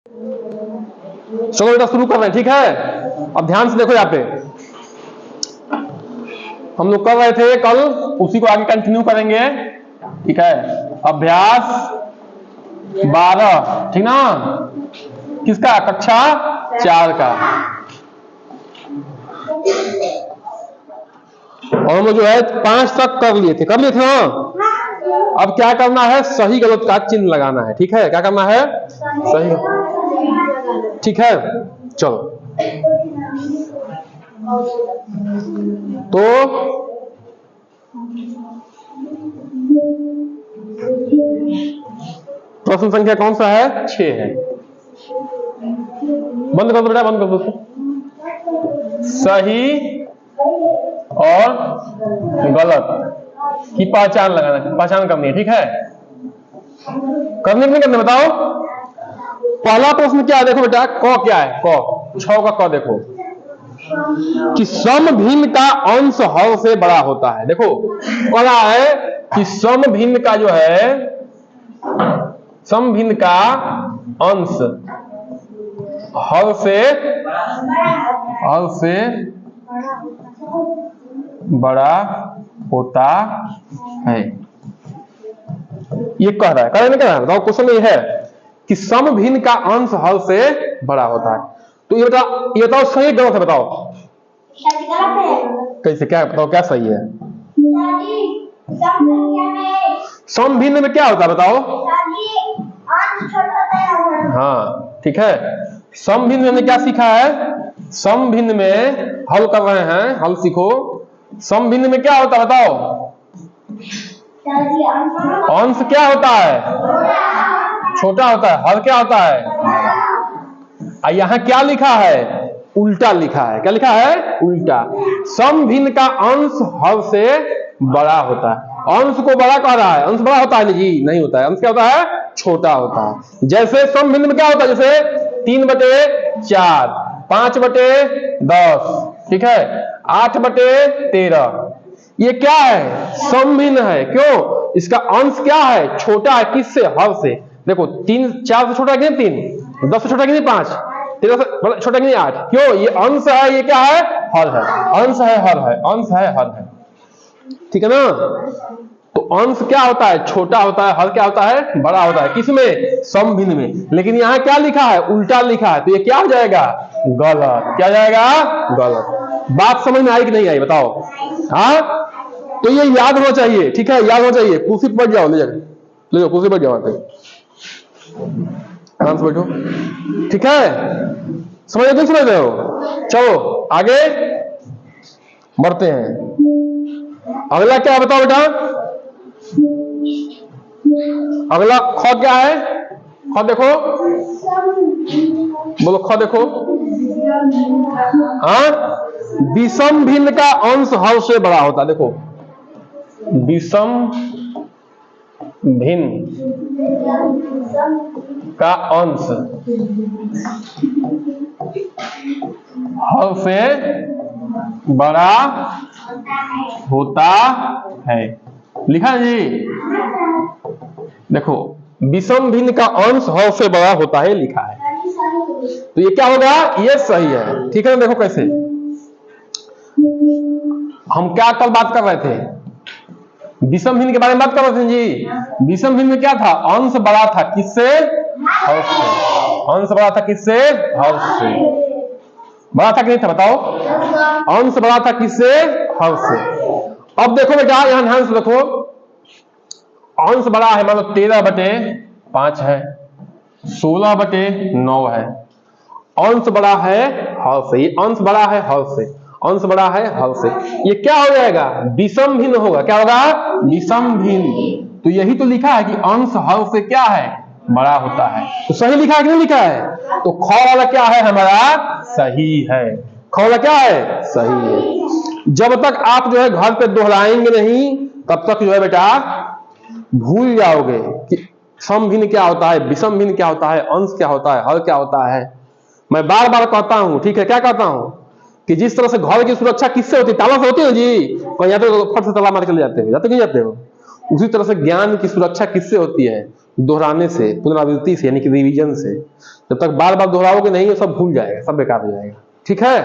चलो बेटा शुरू कर रहे हैं, ठीक है। अब ध्यान से देखो यहाँ पे, हम लोग कर रहे थे कल, उसी को आगे कंटिन्यू करेंगे, ठीक है। अभ्यास 12, ठीक ना, किसका, कक्षा 4 का। और हम लोग जो है 5 तक कर लिए थे ना। अब क्या करना है, सही गलत का चिन्ह लगाना है, ठीक है। क्या करना है, सही, ठीक है। चलो तो प्रश्न संख्या कौन सा है, 6 है। बंद कर दो बेटा, बंद कर दो। सही और गलत की पहचान लगाना, पहचान करनी है, ठीक है। करने की नहीं करने, बताओ। पहला प्रश्न क्या है, देखो बेटा, क क्या है, क 6 का क देखो कि समभिन्न का अंश हर से बड़ा होता है। देखो कहा है कि समभिन्न का जो है, समभिन्न का अंश हर से बड़ा होता है, ये कह रहा है। कह नहीं कह रहा है, बताओ। क्वेश्चन ये है कि समभिन्न का अंश हर से बड़ा होता है। तो ये बताओ सही गलत है, बताओ। कैसे, क्या बताओ, क्या सही है। समभिन्न में क्या होता है, बताओ। हाँ ठीक है। समभिन्न में हमने क्या सीखा है, समभिन्न में हल कर रहे हैं, हल सीखो। समभिन्न में क्या होता है, बताओ। अंश क्या होता है, छोटा होता है। हल क्या होता है, यहां क्या लिखा है, उल्टा लिखा है। क्या लिखा है, उल्टा। समभिन्न का अंश हल से बड़ा होता है। अंश को बड़ा कह रहा है, अंश बड़ा होता है जी, नहीं होता है। अंश क्या होता है, छोटा होता है। जैसे समभिन्न में क्या होता है, जैसे 3/4, 5/10, ठीक है, 8/13। ये क्या है, समभिन्न है। क्यों, इसका अंश क्या है, छोटा है। किससे, हर से। देखो 3 4 से छोटा है कि नहीं 3, 10 से छोटा है कि नहीं 5, 13 से छोटा है कि नहीं 8। क्यों, ये अंश है, ये क्या है, हर है। अंश है, हर है, अंश है, हर है, ठीक है ना। तो अंश क्या होता है, छोटा होता है। हर क्या होता है, बड़ा होता है। किसमें, समभिन्न में। लेकिन यहाँ क्या लिखा है, उल्टा लिखा है। तो ये क्या हो जाएगा, गलत। क्या जाएगा, गलत। बात समझ में आई कि नहीं आई, बताओ। हाँ, तो ये याद होना चाहिए, ठीक है, याद होना चाहिए। कुर्सी पर बैठ जाओ, ले जाओ कुर्सी पर, जाओ आराम से बैठो, ठीक है। समझ नहीं समझ रहे हो। चलो आगे बढ़ते हैं। अगला क्या है, बताओ बेटा। अगला ख क्या है, ख देखो, बोलो ख देखो। हाँ, विषम भिन्न का अंश हर से बड़ा होता है। देखो विषम भिन्न का अंश हर से बड़ा होता है, लिखा है जी। देखो विषम भिन्न का अंश हर से बड़ा होता है, लिखा है। तो ये क्या होगा, ये सही है, ठीक है ना। देखो कैसे, हम क्या कल बात कर रहे थे, विषम भिन्न के बारे में बात कर रहे थे जी। विषम भिन्न में क्या था, अंश बड़ा था किससे, हर से। अंश बड़ा था किससे, हर से। बड़ा था कि नहीं था, बताओ। अंश बड़ा था किससे, हर से। अब देखो बेटा, यहां ध्यान से देखो। अंश बड़ा है, मान लो 13/5 है, 16/9 है। अंश बड़ा है हर से, ये अंश बड़ा है हर से, अंश बड़ा है हर से। ये क्या हो जाएगा, विषम भिन्न होगा। क्या होगा, विषम भिन्न। तो यही तो लिखा है कि अंश हर से क्या है, बड़ा होता है। तो सही लिखा है कि नहीं लिखा है। तो ख वाला क्या है हमारा, सही है। ख वाला क्या है, सही है। जब तक आप जो है घर पे दोहराएंगे नहीं, तब तक जो है बेटा भूल जाओगे कि सम भिन्न क्या होता है, विषम भिन्न क्या होता है, अंश क्या होता है, हर क्या होता है। मैं बार बार कहता हूं, ठीक है, क्या कहता हूं कि जिस तरह से घर की सुरक्षा किससे होती है, ताला से होती है जी। और या तो फट से ताला मार के ले जाते हो, जाते नहीं जाते हो। उसी तरह से ज्ञान की सुरक्षा किससे होती है, दोहराने से, पुनरावृत्ति से, यानी कि रिवीजन से। जब तक बार बार दोहराओगे नहीं, वो सब भूल जाएगा, सब बेकार हो जाएगा। ठीक है,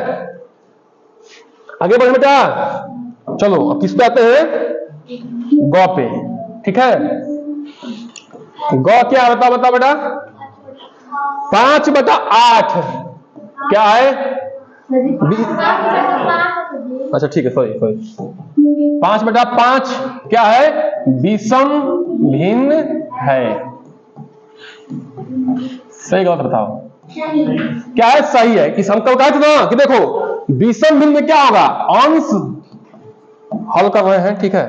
आगे बढ़े बेटा। चलो अब किस पे आते हैं? गौ पे। ठीक है, गौ क्या होता है बताओ बेटा? 5/8 क्या है? अच्छा ठीक है, सॉरी 5/5 क्या है? विषम भिन्न है। सही गलत बताओ, क्या है? सही है। कि हम कल कहे थे ना कि देखो विषम भिन्न में क्या होगा? अंश हल कर रहे हैं, ठीक है।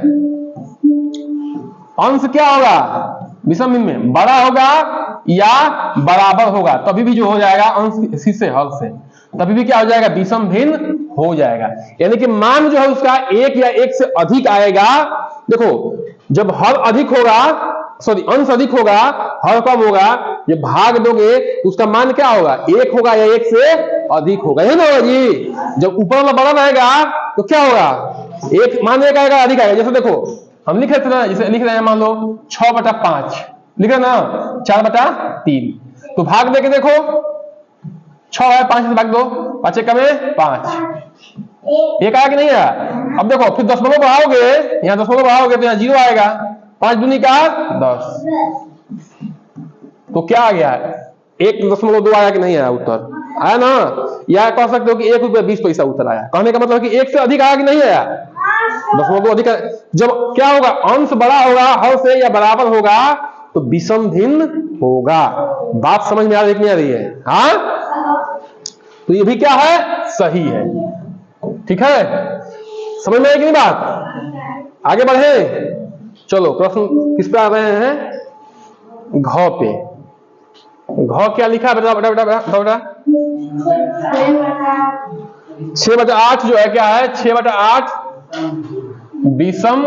अंश क्या होगा विषम भिन्न में? बड़ा होगा या बराबर होगा, तभी भी जो हो जाएगा अंश इसी से, हल से, तभी भी क्या हो जाएगा? विषम भिन्न हो जाएगा। यानी कि मान जो है उसका एक या एक से अधिक आएगा। देखो जब हल अधिक होगा, सॉरी अंश अधिक होगा, हल कम होगा, जब भाग दोगे तो उसका मान क्या होगा? एक होगा या एक से अधिक होगा, है ना जी? जब ऊपर वाला बड़ा रहेगा तो क्या होगा? एक मान एक आएगा, अधिक आएगा। जैसे देखो हम लिख रहे थे ना, जैसे लिख रहे हैं मान लो 6/5 लिख रहे ना, 4/3, तो भाग दे के देखो 6 है, 5 से भाग दो, 5 एक में 5, एक आया कि नहीं आया? अब देखो फिर दशमलव बढ़ाओगे, यहाँ दशमलव बढ़ाओगे तो यहाँ 0 आएगा, 5 दूनी का 10, तो क्या आ गया? 1.2 आया कि नहीं आया? उत्तर आया ना। या कह सकते हो कि ₹1.20 उत्तर आया। कहने का मतलब कि एक से अधिक आया कि नहीं आया? दशमलव अधिक। जब क्या होगा? अंश बड़ा होगा हल से या बराबर होगा तो विषम भिन्न होगा। बात समझ में आ रही नहीं आ रही है? हाँ, तो ये भी क्या है? सही है। ठीक है, समझ में आई कि नहीं बात? आगे बढ़े। चलो प्रश्न किस पे आ रहे हैं? घ पे। घ क्या लिखा है बेटा? बेटा बेटा बेटा 6/8 जो है क्या है? 6/8 विषम।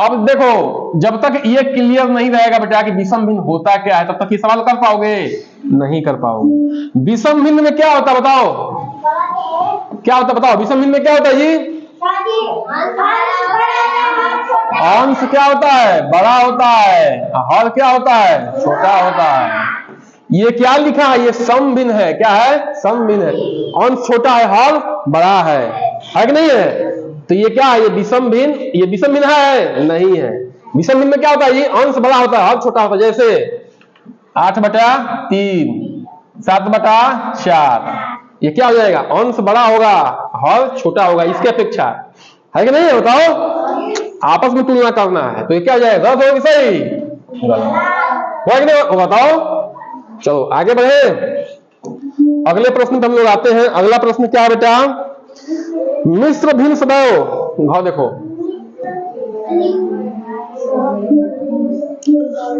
अब देखो जब तक ये क्लियर नहीं रहेगा बेटा कि विषम भिन्न होता क्या है, तब तक ये सवाल कर पाओगे? नहीं कर पाओगे। विषम भिन्न में क्या होता है बताओ? क्या होता है बताओ? विषम भिन्न में क्या होता है जी? अंश क्या होता है? बड़ा होता है। हल क्या होता है? छोटा होता है। ये क्या लिखा है? ये सम भिन्न है। क्या है? सम भिन्न है। अंश छोटा है, हल बड़ा है कि नहीं है? तो ये क्या है? ये विषम भिन्न। ये विषम भिन्न है? नहीं है। विषम भिन्न में क्या होता है? ये अंश बड़ा होता है, हल छोटा होता है। जैसे 8/3, 7/4, ये क्या हो जाएगा? अंश बड़ा होगा, हल छोटा होगा इसके अपेक्षा, है कि नहीं है? बताओ, आपस में तुलना करना है, तो ये क्या हो जाएगा? गलत होगा कि सही? गलत कि नहीं? बताओ। चलो आगे बढ़े। अगले प्रश्न पे हम लोग आते हैं। अगला प्रश्न क्या है बेटा? मिश्र भिन्न सदैव, घ देखो,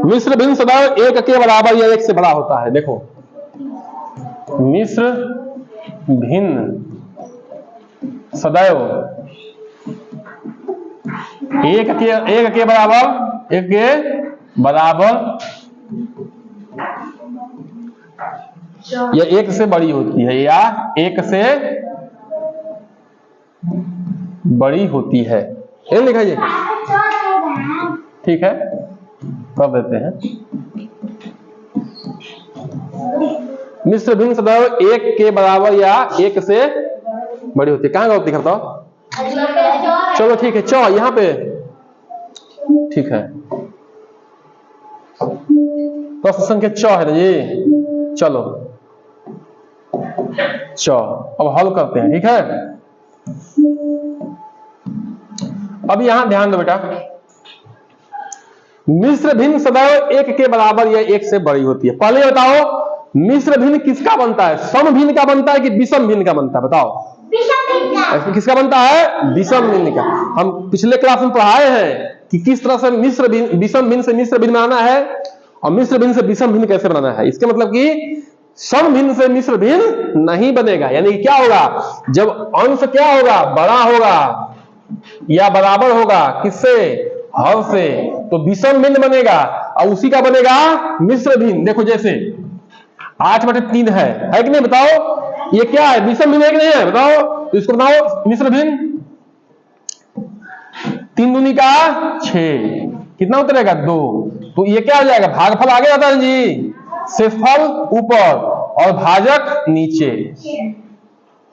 मिश्र भिन्न सदैव एक के बराबर या एक से बड़ा होता है। देखो मिश्र भिन्न सदैव एक के बराबर, एक के बराबर या एक से बड़ी होती है, या एक से बड़ी होती है। ये लिखा है, ठीक है, कर देते हैं। मिश्र भिन्न सदैव एक के बराबर या एक से बड़ी होती है। कहां गलत दिखाता हो? चलो ठीक है, चौ यहां पे, ठीक है, प्रश्न संख्या 6 है ना जी। चलो 6 अब हल करते हैं, ठीक है। अब यहां ध्यान दो बेटा, मिश्र भिन्न सदैव एक के बराबर या एक से बड़ी होती है। पहले बताओ मिश्र भिन्न किसका बनता है? सम भिन्न का बनता है कि विषम भिन्न का बनता है? बताओ। किसका बनता है? विषम भिन्न का। हम पिछले क्लास में पढ़ाए हैं कि किस तरह से मिश्र भिन्न, विषम भिन्न से मिश्र भिन्न बनाना है और मिश्र भिन्न से विषम भिन्न कैसे बनाना है। इसके मतलब कि सम भिन्न से मिश्र भिन्न नहीं बनेगा। यानी क्या होगा? जब अंश क्या होगा? बड़ा होगा या बराबर होगा किससे? हल से, तो विषम भिन्न बनेगा और उसी का बनेगा मिश्र भिन्न। देखो जैसे 8/3 है कि नहीं? बताओ ये क्या है? विषम भिन्न है कि नहीं है? बताओ। तो इसको बताओ मिश्र भिन्न। 3 दूनी का 6, कितना उतरेगा? 2। तो ये क्या हो जाएगा, भागफल आगे आता है जी, शेषफल ऊपर और भाजक नीचे।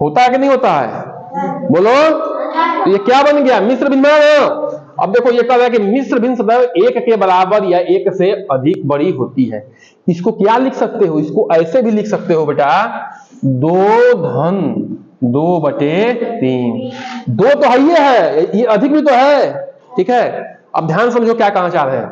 होता है कि नहीं होता है, बोलो। तो ये क्या बन गया, मिश्र भिन्न बना ना। अब देखो ये कह रहा है कि मिश्र भिन्न सदैव एक के बराबर या एक से अधिक बड़ी होती है। इसको क्या लिख सकते हो, इसको ऐसे भी लिख सकते हो बेटा, 2/2/3। 2 तो है, ये अधिक भी तो है, ठीक है। अब ध्यान समझो क्या कहना चाह रहे हैं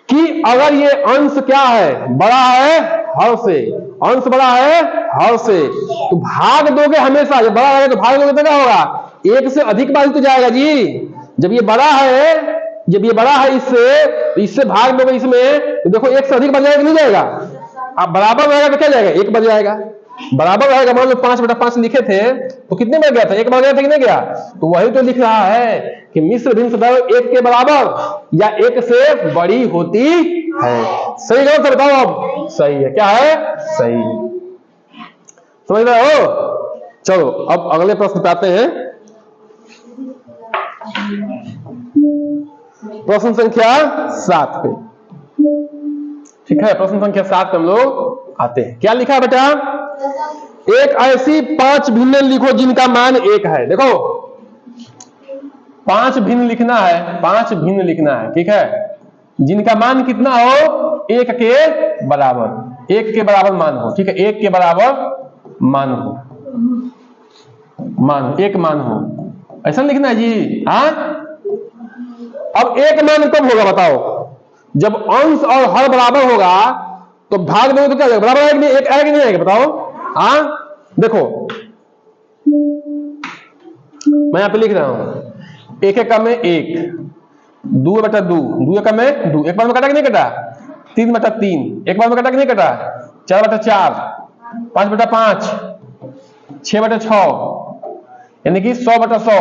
कि अगर ये अंश क्या है, बड़ा है हर से, अंश बड़ा है हर से, तो भाग दोगे हमेशा, जब बड़ा है तो भाग दोगे तो क्या होगा, एक से अधिक बार तो जाएगा जी। जब ये बड़ा है इससे, तो इससे भाग दोगे इसमें, तो देखो एक से अधिक बढ़ जाएगा नहीं जाएगा। अब बराबर रहेगा तो क्या जाएगा, एक बढ़ जाएगा। बराबर रहेगा, मान लो 5/5 लिखे थे तो कितने बढ़ गया था, एक बढ़ गया था कि नहीं गया। तो वही तो लिख रहा है कि मिश्र भिन्न सदैव एक के बराबर या एक से बड़ी होती है। सही गलत बताओ, अब सही है, क्या है, सही। समझ रहे हो। चलो अब अगले प्रश्न पे आते हैं। प्रश्न संख्या 7 पे, ठीक है। प्रश्न संख्या 7 पे हम लोग आते हैं। क्या लिखा है बेटा, एक ऐसी 5 भिन्न लिखो जिनका मान 1 है। देखो 5 भिन्न लिखना है, 5 भिन्न लिखना है, ठीक है, जिनका मान कितना हो, 1 के बराबर, 1 के बराबर मान हो, ठीक है, 1 के बराबर मान हो, एक मान हो, ऐसा लिखना है जी। हाँ, अब एक मान कब होगा बताओ, जब अंश और हर बराबर होगा, तो भाग दोगे तो क्या जाएगा, बराबर आएगा, एक आएगा नहीं आएगा, बताओ। हाँ देखो मैं यहां पे लिख रहा हूं, 1 एकम में 1, 2/2, 2 एकम में 2, एक बार में कटा कि नहीं कटा, 3/3, एक बार में कटा कि नहीं कटा, 4/4, 5/5, 6/6, यानी कि 100/100,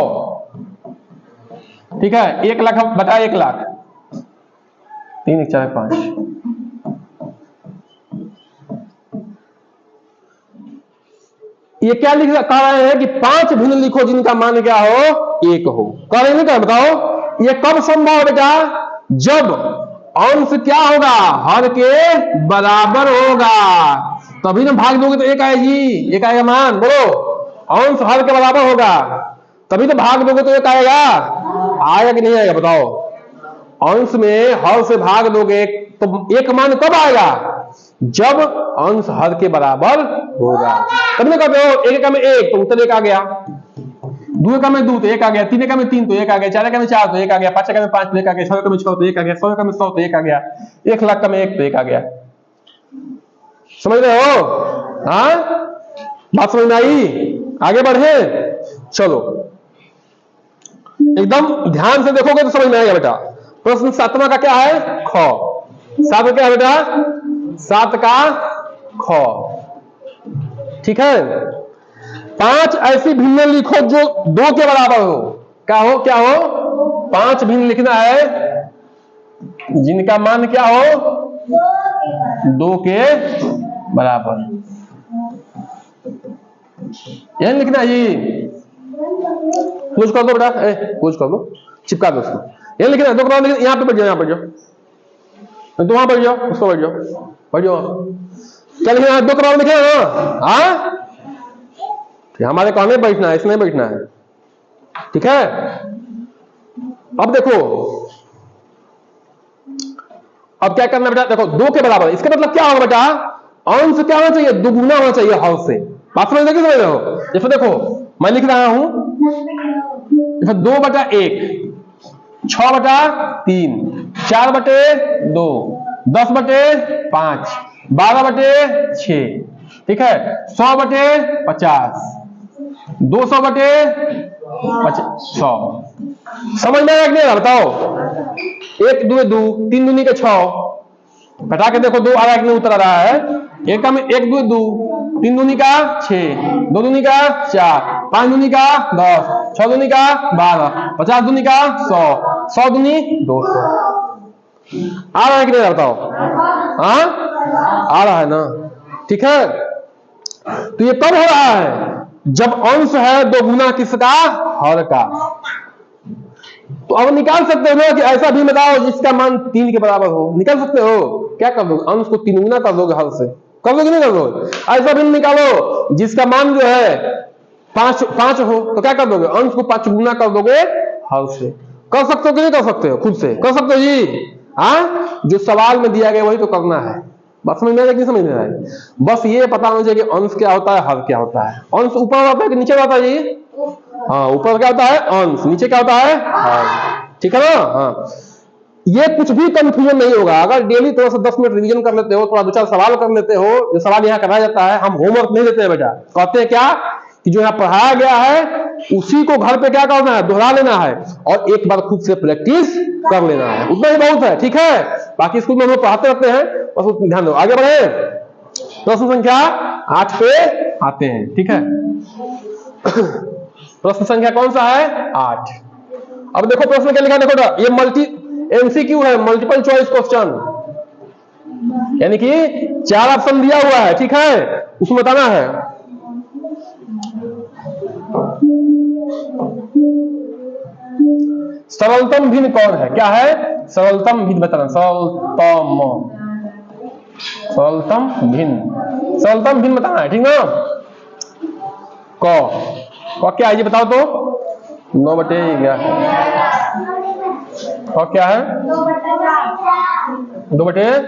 ठीक है। 1 लाख बटा 1 लाख, 3 1 4 5। ये क्या लिख कह रहे हैं कि 5 भिन्न लिखो जिनका मान क्या हो, 1 हो। कह रहे नहीं, बताओ ये कब संभव है बेटा, जब अंश क्या होगा, हर के बराबर होगा, तभी ना भाग दोगे तो 1 आएगी, 1 आएगा मान, बोलो। अंश हर के बराबर होगा तभी तो भाग दोगे तो 1 आएगा, आएगा कि नहीं आएगा, बताओ। अंश में हर से भाग दोगे तो 1 मान कब आएगा, जब अंश हर के बराबर होगा। तब ना कहते हो 1 एकम में 1 तो उत्तर 1 आ गया, 2 एकम में 2 तो 1 आ गया, 3 एकम में 3 तो 1 आ गया, 4 एकम में 4 तो 1 आ गया, 5 एकम में 5 तो 1 आ गया, 6 एकम में 6 तो 1 आ गया, 100 एकम में 100 तो 1 आ गया, 1 लाख में 1 तो 1 आ गया। समझ रहे हो। हाँ बात समझ में आई, आगे बढ़े। चलो एकदम ध्यान से देखोगे तो समझ में आएगा बेटा। प्रश्न 7वां का क्या है, ख। 7 क्या है बेटा, 7 का ख, ठीक है। 5 ऐसी भिन्न लिखो जो 2 के बराबर हो। क्या हो, क्या हो, 5 भिन्न लिखना है जिनका मान क्या हो, 2 के बराबर, यही लिखना है जी। क्लोज कर दो बेटा, क्लोज कर दो, चिपका दो उसको, यही लिखना है। 2 के बराबर लिखना, यहाँ पे बैठ जाओ, यहाँ बैठ जाओ, तो वहां बैठ जाओ, उसको बैठ जाओ, बैठ जाओ। क्या लिखना है, 2 के बराबर लिखे ना। हाँ हमारे कहने बैठना है, इसमें बैठना है, ठीक है। अब देखो, अब क्या करना बेटा, देखो 2 के बराबर, इसका मतलब क्या होगा बेटा, अंश क्या होना चाहिए, दुगुना होना चाहिए हर से। बात समझ रहे हो। जैसे देखो मैं लिख रहा हूं, जैसे 2/1, 6/3, 4/2, 10/5, 12/6, ठीक है, 100/50, 200/100। समझ में आया कि नहीं, बताओ। 1 2 2, 3 दूनी के 6, घटा के देखो 2 आ रहा है कि नहीं, उत्तर आ रहा है। 1 का में 1 2 2, 3 दूनी का 6, 2 दूनी का 4, 5 दूनी का 10, 6 दूनी का 12, 50 दूनी का 100, 100 दूनी 200। आ रहा है कि नहीं, बताओ। हाँ आ रहा है ना, ठीक है। तो ये कब हो रहा है, जब अंश है 2 गुना किसका, हर का। तो अब निकाल सकते हो ना कि ऐसा भी बताओ जिसका मान 3 के बराबर हो, निकाल सकते हो। क्या कर दोगे, अंश को 3 गुना कर दोगे हर से, कर दोगे नहीं कर दोगे। ऐसा भी निकालो जिसका मान जो है 5 हो, तो क्या कर दोगे, अंश को 5 गुना कर दोगे हर से। कर सकते हो कि नहीं कर सकते हो, खुद से कर सकते हो जी। हाँ, जो सवाल में दिया गया वही तो करना है। बात समझ में आ रही है, समझ में आ रही है? बस ये पता होना चाहिए कि अंश क्या होता है, हर क्या होता है। अंश ऊपर होता है कि नीचे होता है जी? हाँ, ऊपर क्या होता है अंश, नीचे क्या होता है हर, ठीक है ना। हाँ, ये कुछ भी कंफ्यूजन नहीं होगा अगर डेली थोड़ा सा 10 मिनट रिवीजन कर लेते हो, थोड़ा 2-4 सवाल कर लेते हो। जो सवाल यहाँ कराया जाता है, हम होमवर्क नहीं देते हैं बेटा, कहते हैं क्या कि जो यहाँ पढ़ाया गया है उसी को घर पे क्या करना है, दोहरा लेना है और एक बार खुद से प्रैक्टिस कर लेना है, उतना ही बहुत है, ठीक है। बाकी स्कूल में हम लोग पढ़ाते रहते हैं, बस उसमें ध्यान दो। आगे बढ़े, प्रश्न संख्या 8 पे आते हैं, ठीक है। प्रश्न संख्या कौन सा है, 8। अब देखो प्रश्न क्या लिखा है, देखो ये एमसीक्यू है, मल्टीपल चॉइस क्वेश्चन, यानी कि 4 ऑप्शन दिया हुआ है, ठीक है, उसमें बताना है। सरलतम भिन्न कौन है, क्या है, सरलतम भिन्न बताना। सरलतम भिन्न बताना है, ठीक ना। क क्या है ये बताओ तो, 9/11 और क्या है 2/4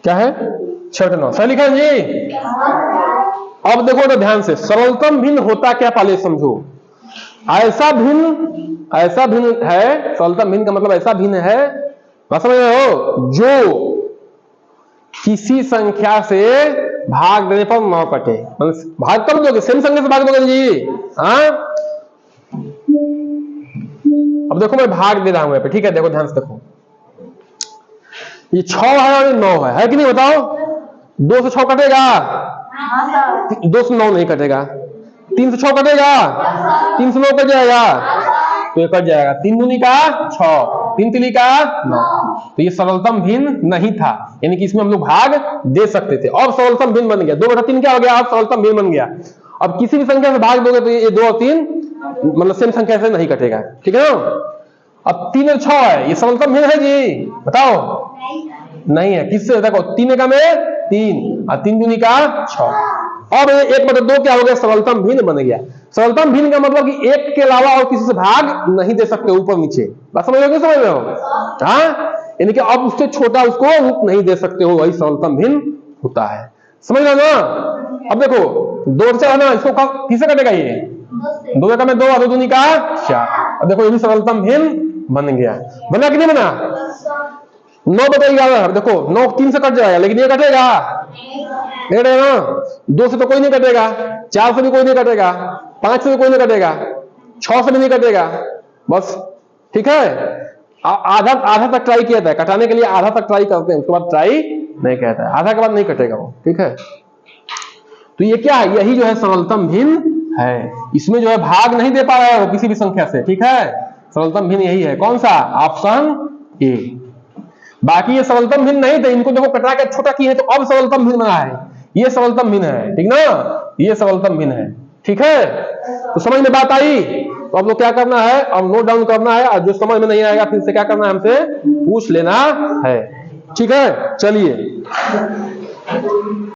क्या है 6/9 सही लिखा है जी। अब देखो तो ध्यान से, सरलतम भिन्न होता क्या पहले समझो। ऐसा भिन्न है, सरलतम भिन्न का मतलब ऐसा भिन्न है, समझ रहे हो, जो किसी संख्या से भाग देने पर न कटे। भाग कर दोगे, सेम संख्या से भाग दोगे जी। हाँ, अब देखो मैं भाग दे रहा हूं यहाँ पे, ठीक है, देखो ध्यान से देखो, ये 6 है और 9 है कि नहीं बताओ। 2 से 6 कटेगा, 2 से 9 नहीं कटेगा। 3 से 6 कटेगा, 3 से 9 कट जाएगा, तो ये कट जाएगा। 3 दूनी का 6, 3 तिली का 9, तो ये सरलतम भिन्न नहीं था, यानी कि इसमें हम लोग भाग दे सकते थे। अब सरलतम भिन्न बन गया, 2/3 क्या हो गया, अब सरलतम भिन्न बन गया। अब किसी भी संख्या से भाग दोगे तो ये 2 और 3 मतलब सेम संख्या से नहीं कटेगा, ठीक है ना। अब 3 और 6 है, ये सरलतम भिन्न है जी, बताओ। नहीं है, किससे, देखो 3 का में 3 और 3 दूनी का 6। अब 1/2 क्या हो गया, सरलतम भिन्न बन गया। सरलतम भिन्न का मतलब कि एक के अलावा और किसी से भाग नहीं दे सकते, ऊपर नीचे। बात समझ रहे हो, हाँ, यानी कि अब उससे छोटा उसको रूप नहीं दे सकते हो, वही सरलतम भिन्न होता है, समझ रहे ना। अब देखो 2 से है ना, इसको किससे कटेगा, ये 2 का में 2 और 2 दूनी का 4। अब देखो ये भी सरलतम भिन्न बन गया, बना कि नहीं बना। 9/11, देखो 9 3 से कट जाएगा, लेकिन ये कटेगा नहीं ना। 2 से तो कोई नहीं कटेगा, 4 से भी कोई नहीं कटेगा, 5 से भी कोई नहीं कटेगा, 6 से भी नहीं कटेगा, बस, ठीक है। आधा तक ट्राई किया था, कटाने के लिए आधा तक ट्राई करते हैं, उसके बाद ट्राई नहीं कहता है, आधा के बाद नहीं कटेगा वो, ठीक है। तो ये क्या है, यही जो है सरलतम भिन्न है, इसमें जो है भाग नहीं दे पा रहा है वो किसी भी संख्या से, ठीक है। सरलतम भिन्न यही है, कौन सा, ऑप्शन ए। बाकी ये सरलतम भिन्न नहीं थे, इनको देखो कटा के छोटा किए हैं तो अब सरलतम भिन्न बना है, ये सरलतम भिन्न है, ठीक ना, ये सरलतम भिन्न है, ठीक है। तो समझ में बात आई। तो अब लोग क्या करना है, अब नोट डाउन करना है, और जो समझ में नहीं आएगा फिर से क्या करना है, हमसे पूछ लेना है, ठीक है। चलिए